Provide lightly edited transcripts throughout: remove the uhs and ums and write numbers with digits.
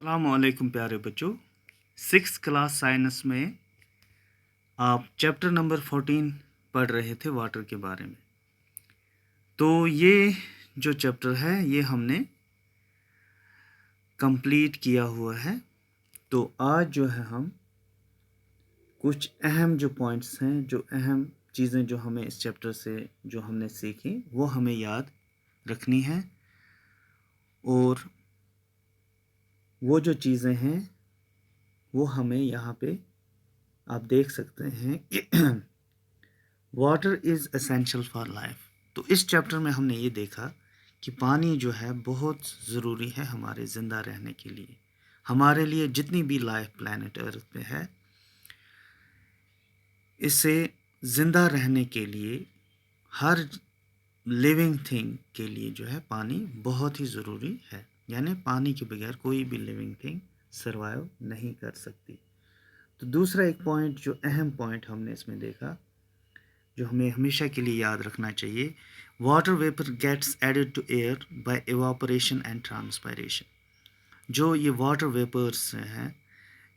अस्सलामुअलैकुम प्यारे बच्चों। 6th क्लास साइंस में आप चैप्टर नंबर 14 पढ़ रहे थे वाटर के बारे में। तो ये जो चैप्टर है ये हमने कंप्लीट किया हुआ है। तो आज जो है हम कुछ अहम जो पॉइंट्स हैं, जो अहम चीज़ें जो हमें इस चैप्टर से जो हमने सीखी वो हमें याद रखनी है। और वो जो चीज़ें हैं वो हमें यहाँ पे आप देख सकते हैं कि water is essential for life. तो इस चैप्टर में हमने ये देखा कि पानी जो है बहुत ज़रूरी है हमारे ज़िंदा रहने के लिए। हमारे लिए जितनी भी लाइफ प्लैनेट अर्थ पे है, इसे ज़िंदा रहने के लिए हर लिविंग थिंग के लिए जो है पानी बहुत ही ज़रूरी है। यानी पानी के बगैर कोई भी लिविंग थिंग सर्वाइव नहीं कर सकती। तो दूसरा एक पॉइंट, जो अहम पॉइंट हमने इसमें देखा, जो हमें हमेशा के लिए याद रखना चाहिए, water vapour gets added to air by evaporation and transpiration. जो ये वाटर वेपर्स हैं,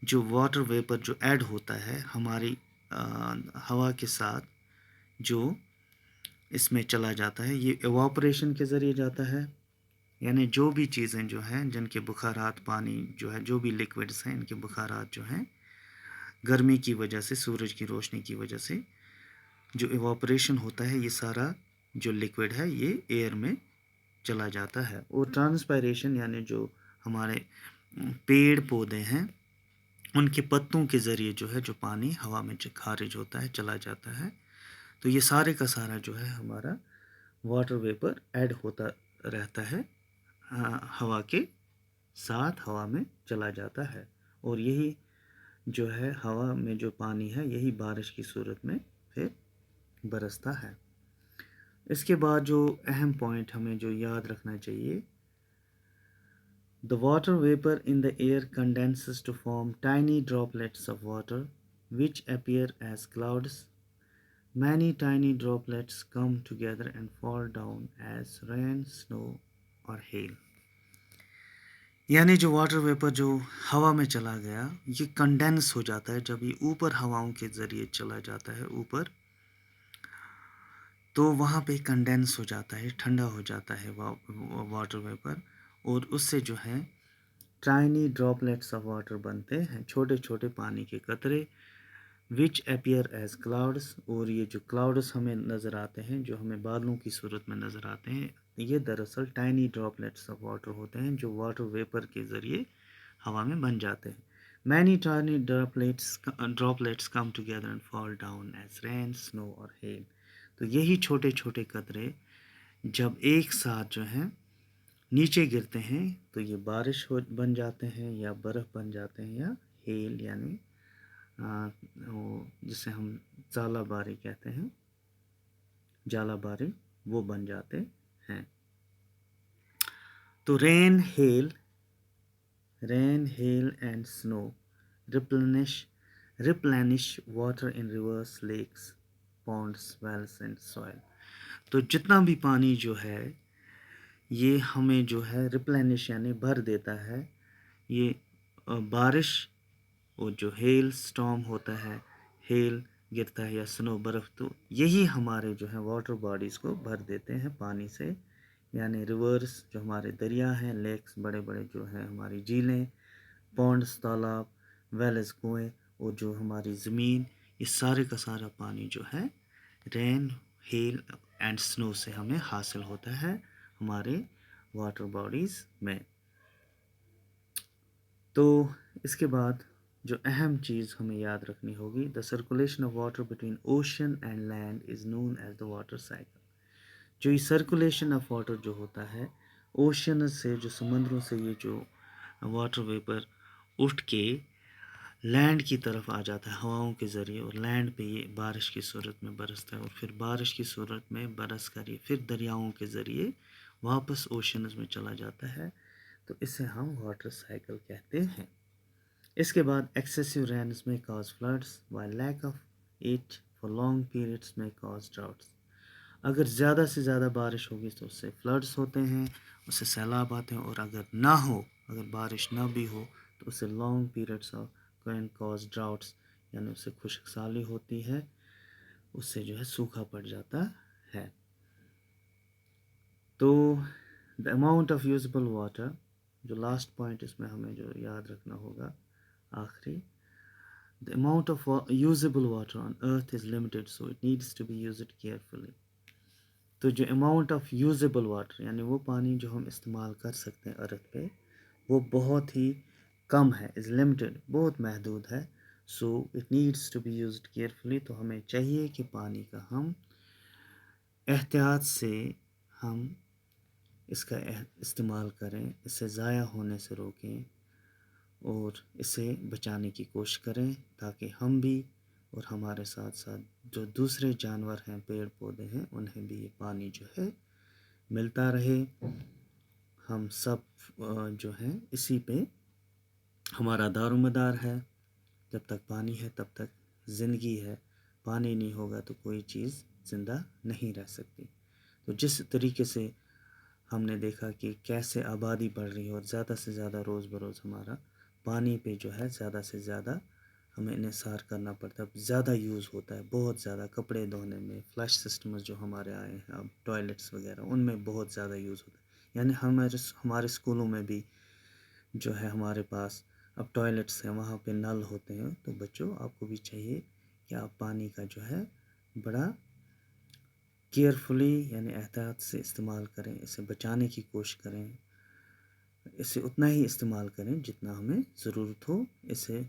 जो वाटर वेपर जो ऐड होता है हमारी हवा के साथ, जो इसमें चला जाता है, ये एवापोरेशन के ज़रिए जाता है। यानी जो भी चीज़ें जो हैं जिनके बुखारात, पानी जो है, जो भी लिक्विड्स हैं, इनके बुखारात जो हैं गर्मी की वजह से, सूरज की रोशनी की वजह से जो एवापोरेशन होता है, ये सारा जो लिक्विड है ये एयर में चला जाता है। और ट्रांसपायरेशन यानी जो हमारे पेड़ पौधे हैं उनके पत्तों के ज़रिए जो है जो पानी हवा में खारिज होता है, चला जाता है। तो ये सारे का सारा जो है हमारा वाटर वेपर ऐड होता रहता है, हवा के साथ हवा में चला जाता है। और यही जो है हवा में जो पानी है यही बारिश की सूरत में फिर बरसता है। इसके बाद जो अहम पॉइंट हमें जो याद रखना चाहिए, the water vapour in the air condenses to form tiny droplets of water which appear as clouds. Many tiny droplets come together and fall down as rain, snow or hail. यानी जो water vapour जो हवा में चला गया, ये condense हो जाता है जब ये ऊपर हवाओं के ज़रिए चला जाता है ऊपर, तो वहाँ पे कंडेंस हो जाता है, ठंडा हो जाता है वाटर वेपर। और उससे जो है टाइनी ड्रॉपलेट्स ऑफ वाटर बनते हैं, छोटे छोटे पानी के कतरे, विच अपीयर एज क्लाउड्स। और ये जो क्लाउड्स हमें नज़र आते हैं, जो हमें बादलों की सूरत में नज़र आते हैं, ये दरअसल टाइनी ड्रॉपलेट्स ऑफ वाटर होते हैं जो वाटर वेपर के ज़रिए हवा में बन जाते हैं। Many tiny droplets come together and fall down as rain, snow और हेल। तो यही छोटे छोटे कतरे जब एक साथ जो हैं नीचे गिरते हैं तो ये बारिश बन जाते हैं, या बर्फ़ बन जाते हैं, या हेल यानी जिसे हम ज़ालाबारी कहते हैं, जालाबारी, वो बन जाते हैं। तो rain, hail and snow replenish water in rivers, lakes, ponds, wells and soil. तो जितना भी पानी जो है ये हमें जो है रिप्लेनिश यानी भर देता है। ये बारिश और जो हेल स्टॉर्म होता है, हेल गिरता है या स्नो बर्फ़, तो यही हमारे जो है वाटर बॉडीज़ को भर देते हैं पानी से। यानी रिवर्स जो हमारे दरिया हैं, लेक्स बड़े बड़े जो हैं हमारी झीलें, पॉन्ड्स तालाब, वेल्स कुएँ, और जो हमारी ज़मीन, ये सारे का सारा पानी जो है रेन, हेल एंड स्नो से हमें हासिल होता है हमारे वाटर बॉडीज़ में। तो इसके बाद जो अहम चीज़ हमें याद रखनी होगी, the circulation of water between ocean and land is known as the water cycle. जो ये सर्कुलेशन ऑफ वाटर जो होता है ओशन से, जो समुद्रों से ये जो वाटर वेपर उठ के लैंड की तरफ आ जाता है हवाओं के ज़रिए, और लैंड पे ये बारिश की सूरत में बरसता है, और फिर बारिश की सूरत में बरस कर ये फिर दरियाओं के ज़रिए वापस ओशंस में चला जाता है। तो इसे हम वाटर साइकिल कहते हैं। इसके बाद एक्सेसिव रेन्स में cause floods, while lack of it for long periods में कॉज ड्राउट्स। अगर ज़्यादा से ज़्यादा बारिश होगी तो उससे फ्लड्स होते हैं, उससे सैलाब आते हैं, और अगर ना हो اگر بارش نہ بھی ہو تو اس سے long periods of can cause ڈراؤٹس، یعنی اس سے خشک سالی ہوتی ہے، اس سے جو ہے سوکھا پڑ جاتا ہے۔ تو the amount of usable water, جو لاسٹ پوائنٹ اس میں ہمیں جو یاد رکھنا ہوگا آخری، the amount of usable water on earth is limited, so it needs to be used carefully۔ تو جو اماؤنٹ آف یوزیبل واٹر یعنی وہ پانی جو ہم استعمال کر سکتے ہیں ارتھ پہ، وہ بہت ہی کم ہے، از لمیٹڈ، بہت محدود ہے، so it needs to be used carefully. تو ہمیں چاہیے کہ پانی کا ہم احتیاط سے ہم اس کا استعمال کریں، اسے ضائع ہونے سے روکیں اور اسے بچانے کی کوشش کریں، تاکہ ہم بھی اور ہمارے ساتھ ساتھ جو دوسرے جانور ہیں، پیڑ پودے ہیں، انہیں بھی یہ پانی جو ہے ملتا رہے۔ ہم سب جو ہیں اسی پہ ہمارا دار و مدار ہے، جب تک پانی ہے تب تک زندگی ہے، پانی نہیں ہوگا تو کوئی چیز زندہ نہیں رہ سکتی۔ تو جس طریقے سے ہم نے دیکھا کہ کیسے آبادی بڑھ رہی ہے اور زیادہ سے زیادہ روز بروز ہمارا پانی پہ جو ہے زیادہ سے زیادہ ہمیں انحصار کرنا پڑتا ہے، زیادہ یوز ہوتا ہے، بہت زیادہ کپڑے دھونے میں، فلش سسٹمز جو ہمارے آئے ہیں اب، ٹوائلٹس وغیرہ، ان میں بہت زیادہ یوز ہوتا ہے۔ یعنی ہمارے اسکولوں میں بھی جو ہے ہمارے پاس اب ٹوائلٹس ہیں، وہاں پہ نل ہوتے ہیں، تو بچوں آپ کو بھی چاہیے کہ آپ پانی کا جو ہے بڑا کیئرفلی یعنی احتیاط سے استعمال کریں، اسے بچانے کی کوشش کریں، اسے اتنا ہی استعمال کریں جتنا ہمیں ضرورت ہو، اسے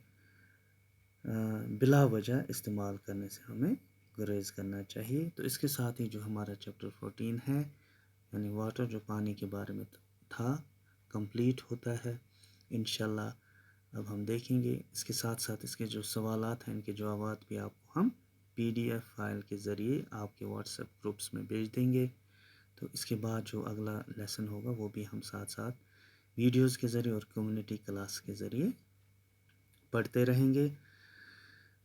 بلا وجہ استعمال کرنے سے ہمیں گریز کرنا چاہیے۔ تو اس کے ساتھ ہی جو ہمارا چیپٹر 14 ہے یعنی واٹر، جو پانی کے بارے میں تھا، کمپلیٹ ہوتا ہے انشاءاللہ۔ اب ہم دیکھیں گے اس کے ساتھ ساتھ اس کے جو سوالات ہیں، ان کے جوابات بھی آپ کو ہم PDF فائل کے ذریعے آپ کے واٹس ایپ گروپس میں بھیج دیں گے۔ تو اس کے بعد جو اگلا لیسن ہوگا وہ بھی ہم ساتھ ساتھ ویڈیوز کے ذریعے اور کمیونٹی کلاس کے ذریعے پڑھتے رہیں گے۔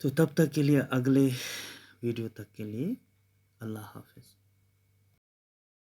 تو تب تک کے لیے، اگلے ویڈیو تک کے لیے، اللہ حافظ۔